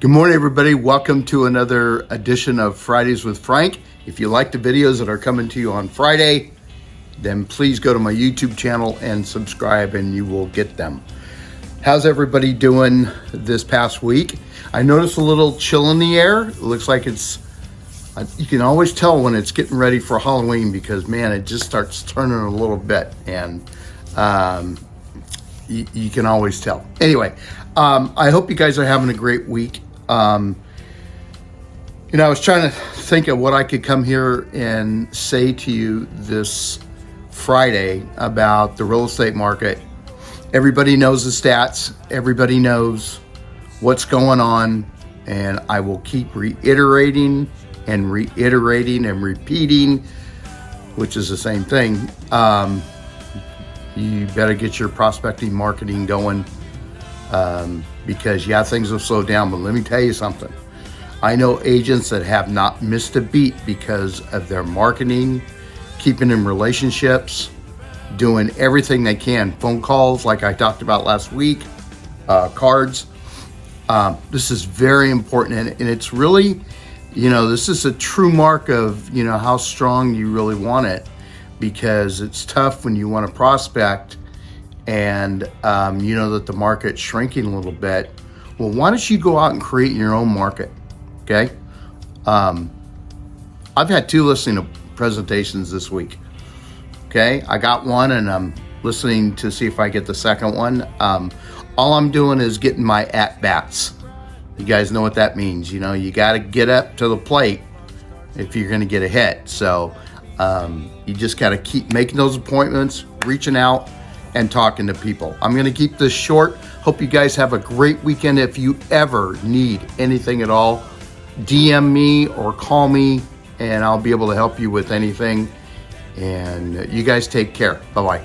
Good morning, everybody. Welcome to another edition of Fridays with Frank. If you like the videos that are coming to you on Friday, then please go to my YouTube channel and subscribe and you will get them. How's everybody doing this past week? I noticed a little chill in the air. It looks like you can always tell when it's getting ready for Halloween because, man, it just starts turning a little bit and you can always tell. Anyway, I hope you guys are having a great week. I was trying to think of what I could come here and say to you this Friday about the real estate market. Everybody knows the stats. Everybody knows what's going on. And I will keep reiterating and repeating, which is the same thing. You better get your prospecting marketing going. Because things have slowed down, but let me tell you something. I know agents that have not missed a beat because of their marketing, keeping in relationships, doing everything they can. Phone calls, like I talked about last week, cards. This is very important, and it's really, this is a true mark of, how strong you really want it, because it's tough when you want to prospect and you know that the market's shrinking a little bit. Well, why don't you go out and create your own market, okay? I've had 2 listening presentations this week, okay? I got one and I'm listening to see if I get the second one. All I'm doing is getting my at-bats. You guys know what that means. You got to get up to the plate if you're going to get a hit. So you just got to keep making those appointments, reaching out, and talking to people. I'm going to keep this short. Hope you guys have a great weekend. If you ever need anything at all, DM me or call me and I'll be able to help you with anything. And you guys take care. Bye-bye.